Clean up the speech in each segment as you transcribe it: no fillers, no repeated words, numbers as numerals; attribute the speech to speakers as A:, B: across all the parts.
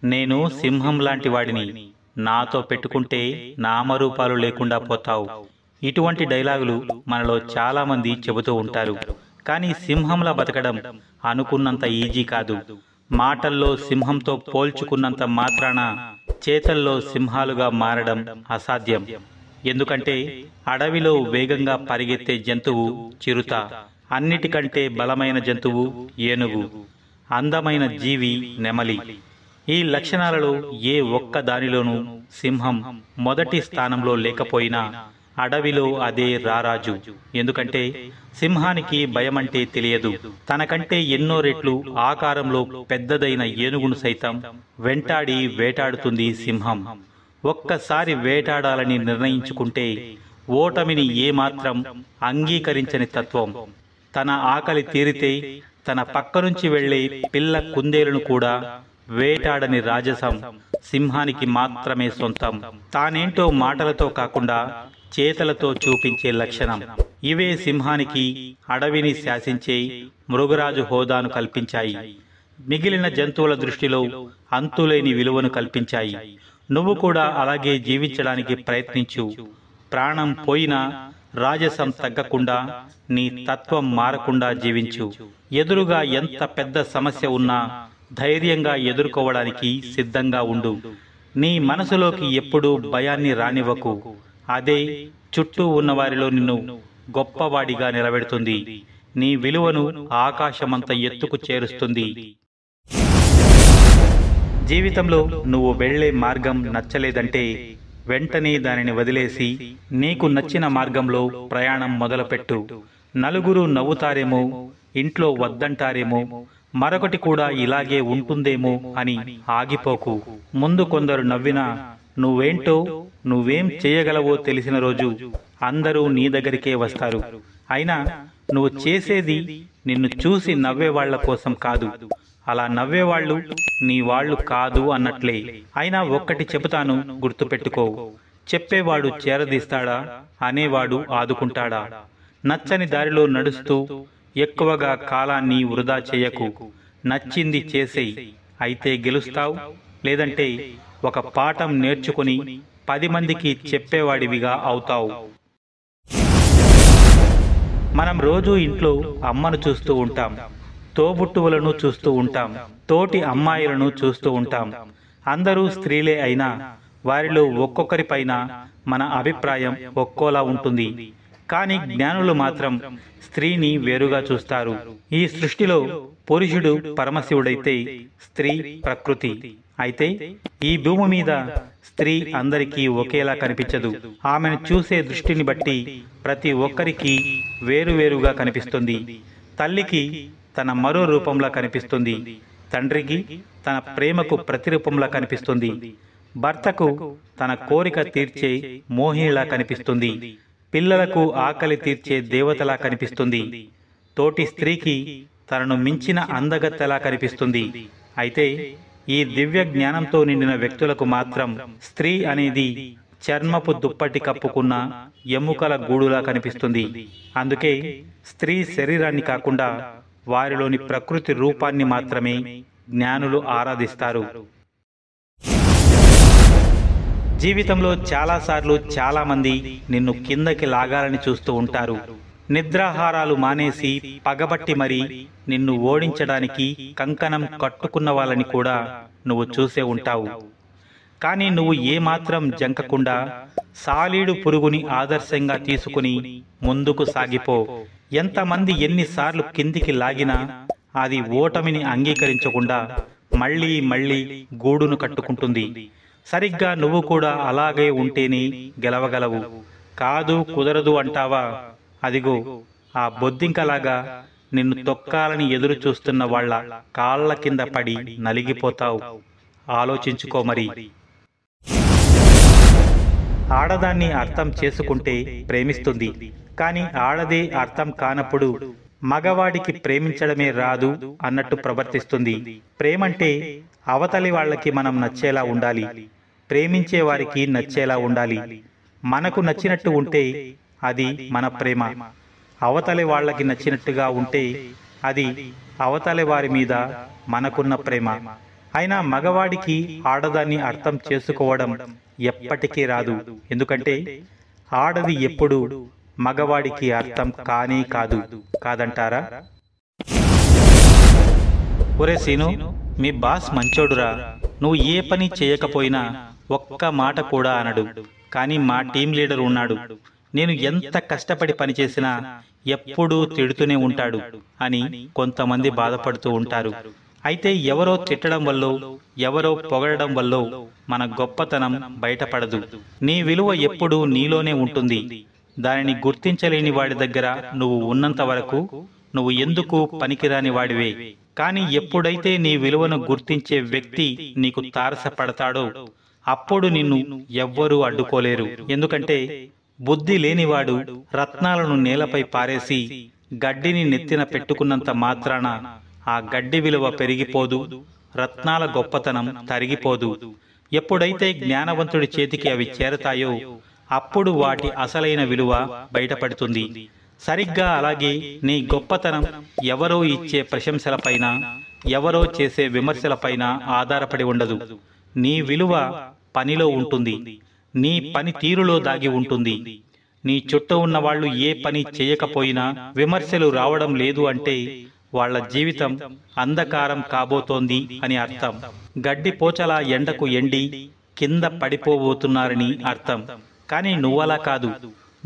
A: నేను సింహం లాంటి వాడిని, నాతో పెట్టుకుంటే నామరూపాలు లేకుండా పోతావు. ఇటువంటి డైలాగులు మనలో చాలామంది చెబుతూ ఉంటారు. కానీ సింహంలా బతకడం అనుకున్నంత ఈజీ కాదు. మాటల్లో సింహంతో పోల్చుకున్నంత మాత్రాన చేతల్లో సింహాలుగా మారడం అసాధ్యం. ఎందుకంటే అడవిలో వేగంగా పరిగెత్తే జంతువు చిరుత, అన్నిటికంటే బలమైన జంతువు ఏనుగు, అందమైన జీవి నెమలి. ఈ లక్షణాలలో ఏ ఒక్క దానిలోనూ సింహం మొదటి స్థానంలో లేకపోయినా అడవిలో అదే రారాజు. ఎందుకంటే సింహానికి భయమంటే తెలియదు. తనకంటే ఎన్నో రెట్లు ఆకారంలో పెద్దదైన ఏనుగును సైతం వెంటాడి వేటాడుతుంది సింహం. ఒక్కసారి వేటాడాలని నిర్ణయించుకుంటే ఓటమిని ఏమాత్రం అంగీకరించని తత్వం. తన ఆకలి తీరితే తన పక్క నుంచి వెళ్లే పిల్ల కుందేలును కూడా వేటాడని రాజసం సింహానికి మాత్రమే సొంతం. తానేంటో మాటలతో కాకుండా చేతలతో చూపించే లక్షణం. ఇవే సింహానికి అడవిని శాసించే మృగరాజు హోదాను కల్పించాయి. మిగిలిన జంతువుల దృష్టిలో అంతులేని విలువను కల్పించాయి. నువ్వు కూడా అలాగే జీవించడానికి ప్రయత్నించు. ప్రాణం పోయినా రాజసం తగ్గకుండా, నీ తత్వం మారకుండా జీవించు. ఎదురుగా ఎంత పెద్ద సమస్య ఉన్నా ధైర్యంగా ఎదుర్కోవడానికి సిద్ధంగా ఉండు. నీ మనసులోకి ఎప్పుడూ భయాన్ని రానివ్వకు. అదే చుట్టూ ఉన్నవారిలో నిన్ను గొప్పవాడిగా నిలబెడుతుంది. నీ విలువను ఆకాశమంత ఎత్తుకు చేరుస్తుంది. జీవితంలో నువ్వు వెళ్లే మార్గం నచ్చలేదంటే వెంటనే దానిని వదిలేసి నీకు నచ్చిన మార్గంలో ప్రయాణం మొదలుపెట్టు. నలుగురు నవ్వుతారేమో, ఇంట్లో వద్దంటారేమో, మరొకటి కూడా ఇలాగే ఉంటుందేమో అని ఆగిపోకు. ముందు కొందరు నవ్వినా నువ్వేంటో, నువ్వేం చేయగలవో తెలిసిన రోజు అందరూ నీ దగ్గరికే వస్తారు. అయినా నువ్వు చేసేది నిన్ను చూసి నవ్వేవాళ్ల కోసం కాదు. అలా నవ్వేవాళ్లు నీ వాళ్ళు కాదు అన్నట్లే. అయినా ఒక్కటి చెబుతాను, గుర్తుపెట్టుకో. చెప్పేవాడు చేరదీస్తాడా, అనేవాడు ఆదుకుంటాడా? నచ్చని దారిలో నడుస్తూ ఎక్కువగా కాలాన్ని వృధా చేయకు. నచ్చింది చేసేయ్. అయితే గెలుస్తావు, లేదంటే ఒక పాఠం నేర్చుకుని 10 మందికి చెప్పేవాడివిగా అవుతావు. మనం రోజూ ఇంట్లో అమ్మను చూస్తూ ఉంటాం, తోబుట్టువులను చూస్తూ ఉంటాం, తోటి అమ్మాయిలను చూస్తూ ఉంటాం. అందరూ స్త్రీలే అయినా వారిలో ఒక్కొక్కరిపైన మన అభిప్రాయం ఒక్కోలా ఉంటుంది. కానీ జ్ఞానులు మాత్రం స్త్రీని వేరుగా చూస్తారు. ఈ సృష్టిలో పురుషుడు పరమశివుడైతే స్త్రీ ప్రకృతి. అయితే ఈ భూమి మీద స్త్రీ అందరికీ ఒకేలా కనిపించదు. ఆమెను చూసే దృష్టిని బట్టి ప్రతి ఒక్కరికి వేరువేరుగా కనిపిస్తుంది. తల్లికి తన మరో రూపంలా కనిపిస్తుంది. తండ్రికి తన ప్రేమకు ప్రతిరూపంలా కనిపిస్తుంది. భర్తకు తన కోరిక తీర్చే మోహినిలా కనిపిస్తుంది. పిల్లలకు ఆకలి తీర్చే దేవతలా కనిపిస్తుంది. తోటి స్త్రీకి తనను మించిన అందగత్తెలా కనిపిస్తుంది. అయితే ఈ దివ్య జ్ఞానంతో నిండిన వ్యక్తులకు మాత్రం స్త్రీ అనేది చర్మపు దుప్పటి కప్పుకున్న ఎముకల గూడులా కనిపిస్తుంది. అందుకే స్త్రీ శరీరాన్ని కాకుండా వారిలోని ప్రకృతి రూపాన్ని మాత్రమే జ్ఞానులు ఆరాధిస్తారు. జీవితంలో చాలాసార్లు చాలామంది నిన్ను కిందకి లాగాలని చూస్తూ ఉంటారు. నిద్రాహారాలు మానేసి పగబట్టి మరీ నిన్ను ఓడించడానికి కంకణం కట్టుకున్న వాళ్ళని కూడా నువ్వు చూసే ఉంటావు. కానీ నువ్వు ఏమాత్రం జంకకుండా సాలీడు పురుగుని ఆదర్శంగా తీసుకుని ముందుకు సాగిపో. ఎంతమంది ఎన్నిసార్లు కిందికి లాగినా అది ఓటమిని అంగీకరించకుండా మళ్ళీ మళ్ళీ గూడును కట్టుకుంటుంది. సరిగ్గా నువ్వు కూడా అలాగే ఉంటేనే గెలవగలవు. కాదు, కుదరదు అంటావా? అదిగో ఆ బొద్దింకలాగా నిన్ను తొక్కాలని ఎదురు చూస్తున్న వాళ్ళ కాళ్ల కింద పడి నలిగిపోతావు. ఆలోచించుకో మరి. ఆడదాన్ని అర్థం చేసుకుంటే ప్రేమిస్తుంది. కానీ ఆడదే అర్థం కానప్పుడు మగవాడికి ప్రేమించడమే రాదు అన్నట్టు ప్రవర్తిస్తుంది. ప్రేమంటే అవతలి వాళ్ళకి మనం నచ్చేలా ఉండాలి, ప్రేమించే వారికి నచ్చేలా ఉండాలి. మనకు నచ్చినట్టు ఉంటే అది మన ప్రేమ. అవతలి వాళ్ళకి నచ్చినట్టుగా ఉంటే అది అవతలి వారి మీద మనకున్న ప్రేమ. అయినా మగవాడికి ఆడదాన్ని అర్థం చేసుకోవడం ఎప్పటికీ రాదు. ఎందుకంటే ఆడది ఎప్పుడు మగవాడికి అర్థం కానే కాదు. కాదంటారా? ఒరే సీను, మీ బాస్ మంచోడురా. నువ్వు ఏ పని చేయకపోయినా ఒక్క మాట కూడా అనడు. కానీ మా టీం లీడర్ ఉన్నాడు, నేను ఎంత కష్టపడి పనిచేసినా ఎప్పుడూ తిడుతూనే ఉంటాడు అని కొంతమంది బాధపడుతూ ఉంటారు. అయితే ఎవరో తిట్టడం వల్ల, ఎవరో పొగడడం వల్ల మన గొప్పతనం బయటపడదు. నీ విలువ ఎప్పుడూ నీలోనే ఉంటుంది. దానిని గుర్తించలేని వాడి దగ్గర నువ్వు ఉన్నంత వరకు నువ్వు ఎందుకు పనికిరాని వాడివే. కానీ ఎప్పుడైతే నీ విలువను గుర్తించే వ్యక్తి నీకు తారసపడతాడో అప్పుడు నిన్ను ఎవ్వరూ అడ్డుకోలేరు. ఎందుకంటే బుద్ధి లేనివాడు రత్నాలను నేలపై పారేసి గడ్డిని నెత్తిన పెట్టుకున్నంత మాత్రాన ఆ గడ్డి విలువ పెరిగిపోదు, రత్నాల గొప్పతనం తరిగిపోదు. ఎప్పుడైతే జ్ఞానవంతుడి చేతికి అవి చేరతాయో అప్పుడు వాటి అసలైన విలువ బయటపడుతుంది. సరిగ్గా అలాగే నీ గొప్పతనం ఎవరో ఇచ్చే ప్రశంసలపైన, ఎవరో చేసే విమర్శలపైన ఆధారపడి ఉండదు. నీ విలువ పనిలో ఉంటుంది, నీ పని తీరులో దాగి ఉంటుంది. నీ చుట్టూ ఉన్న వాళ్ళు ఏ పని చేయకపోయినా విమర్శలు రావడం లేదు అంటే వాళ్ళ జీవితం అంధకారం కాబోతోంది అని అర్థం. గడ్డి పోచలా ఎండకు ఎండి కింద పడిపోబోతున్నారని అర్థం. కానీ నువ్వలా కాదు.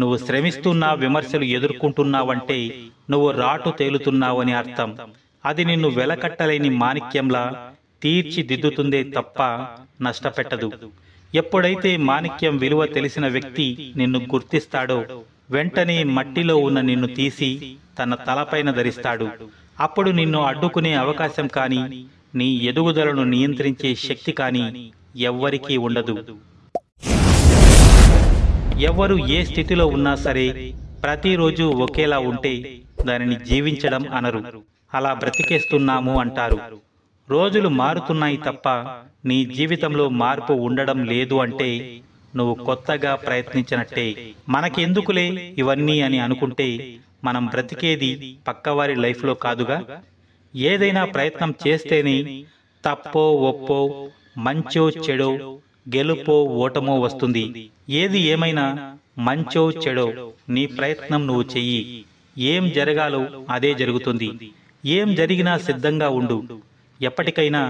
A: నువ్వు శ్రమిస్తున్నా, విమర్శలు ఎదుర్కొంటున్నావంటే నువ్వు రాటు తేలుతున్నావని అర్థం. అది నిన్ను వెలకట్టలేని మాణిక్యంలా తీర్చిదిద్దుతుందే తప్ప నష్టపెట్టదు. ఎప్పుడైతే మాణిక్యం విలువ తెలిసిన వ్యక్తి నిన్ను గుర్తిస్తాడో వెంటనే మట్టిలో ఉన్న నిన్ను తీసి తన తలపైన ధరిస్తాడు. అప్పుడు నిన్ను అడ్డుకునే అవకాశం కానీ, నీ ఎదుగుదలను నియంత్రించే శక్తి కానీ ఎవ్వరికీ ఉండదు. ఎవరు ఏ స్థితిలో ఉన్నా సరే ప్రతిరోజు ఒకేలా ఉంటే దానిని జీవించడం అనరు, అలా బ్రతికేస్తున్నాము అంటారు. రోజులు మారుతున్నాయి తప్ప నీ జీవితంలో మార్పు ఉండడం లేదు అంటే నువ్వు కొత్తగా ప్రయత్నించినట్టే. మనకెందుకులే ఇవన్నీ అని అనుకుంటే మనం బ్రతికేది పక్కవారి లైఫ్లో కాదుగా. ఏదైనా ప్రయత్నం చేస్తేనే తప్పో ఒప్పో, మంచో చెడో, గెలుపో ఓటమో వస్తుంది. ఏది ఏమైనా మంచో చెడో నీ ప్రయత్నం నువ్వు చెయ్యి. ఏం జరగాలో అదే జరుగుతుంది. ఏం జరిగినా సిద్ధంగా ఉండు. ఎప్పటికైనా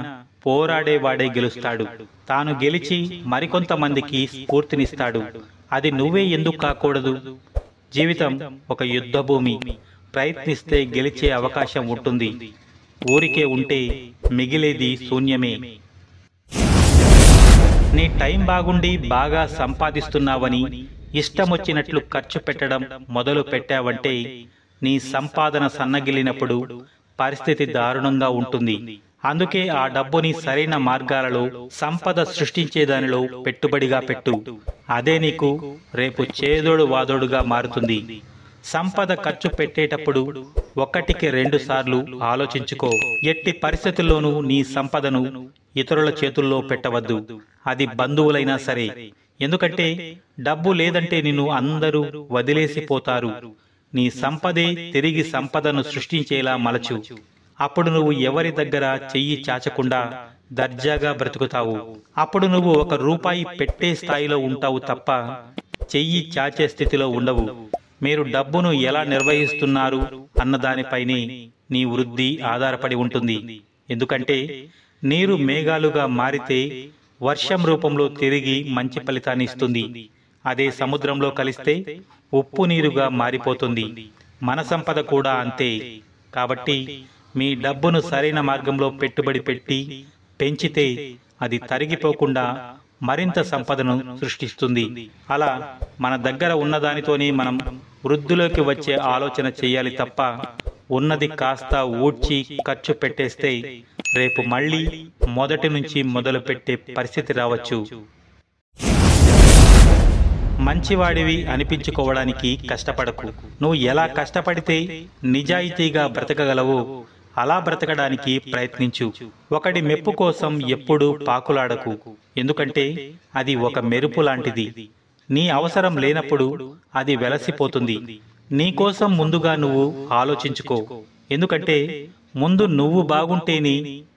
A: పోరాడేవాడే గెలుస్తాడు. తాను గెలిచి మరికొంతమందికి స్ఫూర్తినిస్తాడు. అది నువ్వే ఎందుకు కాకూడదు? జీవితం ఒక యుద్ధభూమి. ప్రయత్నిస్తే గెలిచే అవకాశం ఉంటుంది. ఊరికే ఉంటే మిగిలేది శూన్యమే. నీ టైం బాగుండి బాగా సంపాదిస్తున్నావని ఇష్టమొచ్చినట్లు ఖర్చు పెట్టడం మొదలు పెట్టావంటే నీ సంపాదన సన్నగిల్లినప్పుడు పరిస్థితి దారుణంగా ఉంటుంది. అందుకే ఆ డబ్బుని సరైన మార్గాలలో సంపద సృష్టించేదానిలో పెట్టుబడిగా పెట్టు. అదే నీకు రేపు చేదోడు వాదోడుగా మారుతుంది. సంపద ఖర్చు పెట్టేటప్పుడు 1కి 2 సార్లు ఆలోచించుకో. ఎట్టి పరిస్థితుల్లోనూ నీ సంపదను ఇతరుల చేతుల్లో పెట్టవద్దు, అది బంధువులైనా సరే. ఎందుకంటే డబ్బు లేదంటే నిన్ను అందరూ వదిలేసిపోతారు. నీ సంపదే తిరిగి సంపదను సృష్టించేలా మలచు. అప్పుడు నువ్వు ఎవరి దగ్గర చెయ్యి చాచకుండా దర్జాగా బ్రతుకుతావు. అప్పుడు నువ్వు 1 రూపాయి పెట్టే స్థాయిలో ఉంటావు తప్ప చెయ్యి చాచే స్థితిలో ఉండవు. మీరు డబ్బును ఎలా నిర్వహిస్తున్నారు అన్నదానిపైనే నీ వృద్ధి ఆధారపడి ఉంటుంది. ఎందుకంటే నీరు మేఘాలుగా మారితే వర్షం రూపంలో తిరిగి మంచి ఫలితాన్ని ఇస్తుంది. అదే సముద్రంలో కలిస్తే ఉప్పు నీరుగా మారిపోతుంది. మన సంపద కూడా అంతే. కాబట్టి మీ డబ్బును సరైన మార్గంలో పెట్టుబడి పెట్టి పెంచితే అది తరిగిపోకుండా మరింత సంపదను సృష్టిస్తుంది. అలా మన దగ్గర ఉన్నదానితోనే మనం వృద్ధిలోకి వచ్చే ఆలోచన చేయాలి తప్ప ఉన్నది కాస్త ఊడ్చి ఖర్చు పెట్టేస్తే రేపు మళ్ళీ మొదటి నుంచి మొదలు పెట్టే పరిస్థితి రావచ్చు. మంచివాడివి అనిపించుకోవడానికి కష్టపడకు. నువ్వు ఎలా కష్టపడితే నిజాయితీగా బ్రతకగలవో అలా బ్రతకడానికి ప్రయత్నించు. ఒకడి మెప్పు కోసం ఎప్పుడూ పాకులాడకు. ఎందుకంటే అది ఒక మెరుపు లాంటిది. నీ అవసరం లేనప్పుడు అది వెలసిపోతుంది. నీకోసం ముందుగా నువ్వు ఆలోచించుకో. ఎందుకంటే ముందు నువ్వు బాగుంటేనే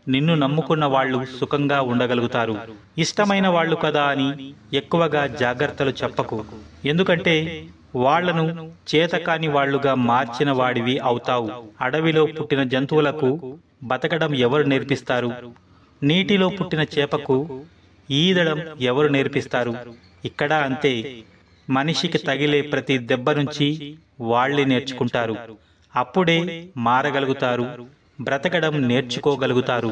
A: నిన్ను నమ్ముకున్న వాళ్ళు సుఖంగా ఉండగలుగుతారు. ఇష్టమైన వాళ్ళు కదా అని ఎక్కువగా జాగ్రత్తలు చెప్పకు. ఎందుకంటే వాళ్లను చేతకాని వాళ్లుగా మార్చిన వాడివి అవుతావు. అడవిలో పుట్టిన జంతువులకు బతకడం ఎవరు నేర్పిస్తారు? నీటిలో పుట్టిన చేపకు ఈదడం ఎవరు నేర్పిస్తారు? ఇక్కడ అంతే. మనిషికి తగిలే ప్రతి దెబ్బ నుంచి వాళ్ళే నేర్చుకుంటారు. అప్పుడే మారగలుగుతారు, బ్రతకడం నేర్చుకోగలుగుతారు.